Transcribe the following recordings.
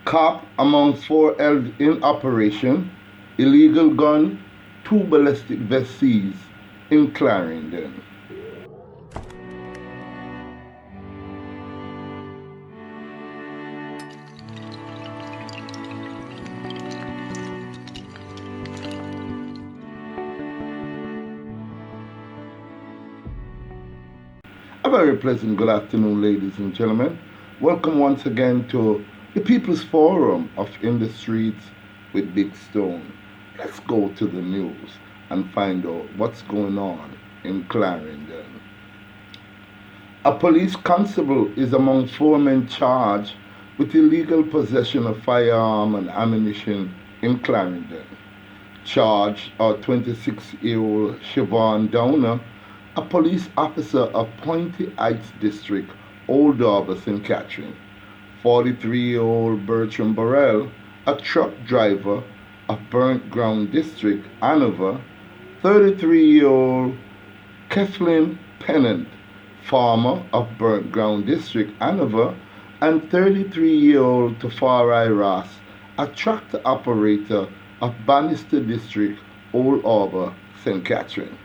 Cop among four held in operation, illegal gun, two ballistic vests seized in Clarendon. A very pleasant good afternoon, ladies and gentlemen. Welcome once again to the People's Forum of In the Streets with Big Stone. Let's go to the news and find out what's going on in Clarendon. A police constable is among four men charged with illegal possession of firearm and ammunition in Clarendon. Charged are 26-year-old Siobhan Downer, a police officer of Pointy Heights District, Old Harbour, St. Catherine; 43-year-old Bertram Burrell, a truck driver of Burnt Ground District, Hanover; 33-year-old Kathleen Pennant, farmer of Burnt Ground District, Hanover; and 33-year-old Tafari Ross, a tractor operator of Bannister District, Old Harbour, St. Catherine.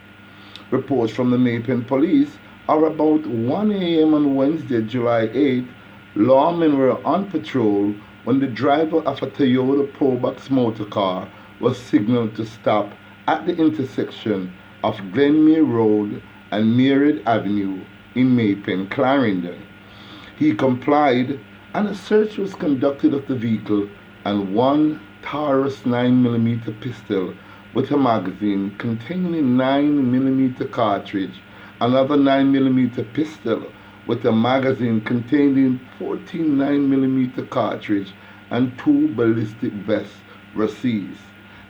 Reports from the Maypen Police are about 1 a.m. on Wednesday, July 8th. Lawmen were on patrol when the driver of a Toyota Probox motor car was signaled to stop at the intersection of Glenmere Road and Meredith Avenue in Maypen, Clarendon. He complied, and a search was conducted of the vehicle and one Taurus 9mm pistol with a magazine containing a 9mm cartridge, another 9mm pistol with a magazine containing 14 9mm cartridge, and two ballistic vests were seized.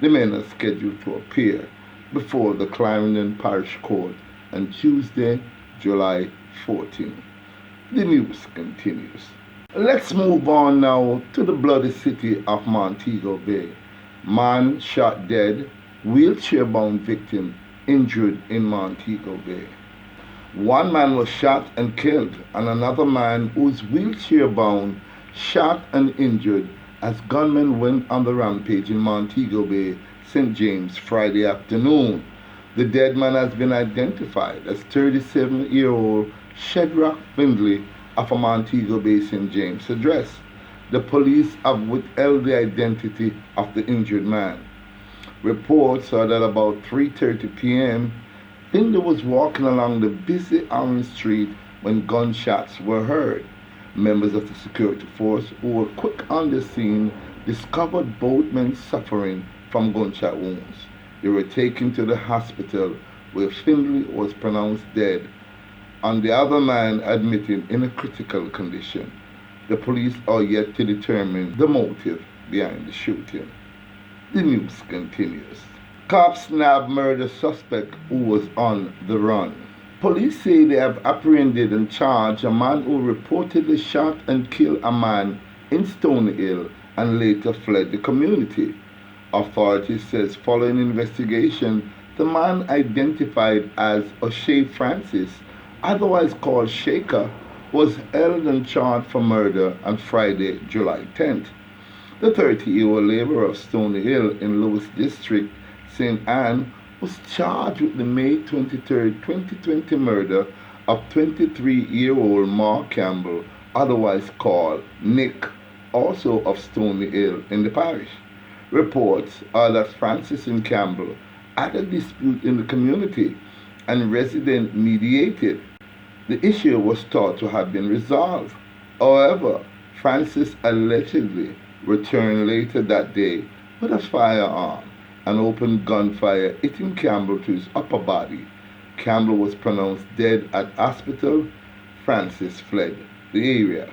The men are scheduled to appear before the Clarendon Parish Court on Tuesday, July 14. The news continues. Let's move on now to the bloody city of Montego Bay. Man shot dead, wheelchair-bound victim injured in Montego Bay. One man was shot and killed, and another man who was wheelchair-bound shot and injured as gunmen went on the rampage in Montego Bay, St. James, Friday afternoon. The dead man has been identified as 37-year-old Shedrack Findley of a Montego Bay, St. James address. The police have withheld the identity of the injured man. Reports are that about 3:30 p.m., Findley was walking along the busy Orange Street when gunshots were heard. Members of the security force who were quick on the scene discovered both men suffering from gunshot wounds. They were taken to the hospital where Findley was pronounced dead and the other man admitted in a critical condition. The police are yet to determine the motive behind the shooting. The news continues. Cops nab murder suspect who was on the run. Police say they have apprehended and charged a man who reportedly shot and killed a man in Stony Hill and later fled the community. Authorities says following investigation, the man identified as O'Shea Francis, otherwise called Shaker, was held and charged for murder on Friday, July 10th. The 30-year-old laborer of Stony Hill in Lewis District, St. Anne, was charged with the May 23, 2020 murder of 23-year-old Mark Campbell, otherwise called Nick, also of Stony Hill in the parish. Reports are that Francis and Campbell had a dispute in the community and residents mediated. The issue was thought to have been resolved. However, Francis allegedly returned later that day with a firearm and opened gunfire, hitting Campbell to his upper body. Campbell was pronounced dead at hospital. Francis fled the area.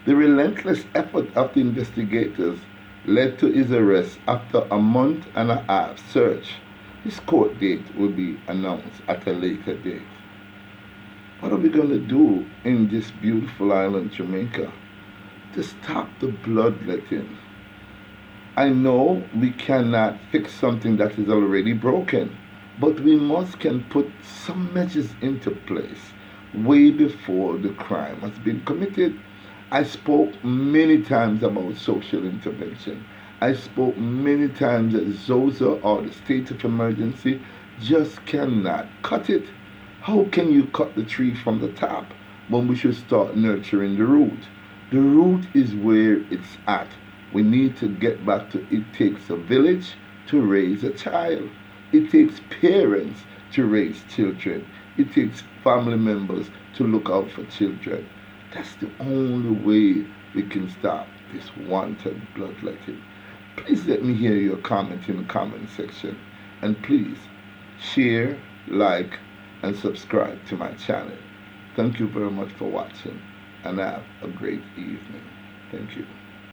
The relentless effort of the investigators led to his arrest after a month and a half search. His court date will be announced at a later date. What are we going to do in this beautiful island, Jamaica, to stop the bloodletting? I know we cannot fix something that is already broken, but we can put some measures into place way before the crime has been committed. I spoke many times about social intervention. I spoke many times that ZOZA or the state of emergency just cannot cut it. How can you cut the tree from the top when we should start nurturing the root? The root is where it's at. We need to get back to it takes a village to raise a child. It takes parents to raise children. It takes family members to look out for children. That's the only way we can stop this wanted bloodletting. Please let me hear your comment in the comment section. And please share, like, and subscribe to my channel. Thank you very much for watching and have a great evening. Thank you.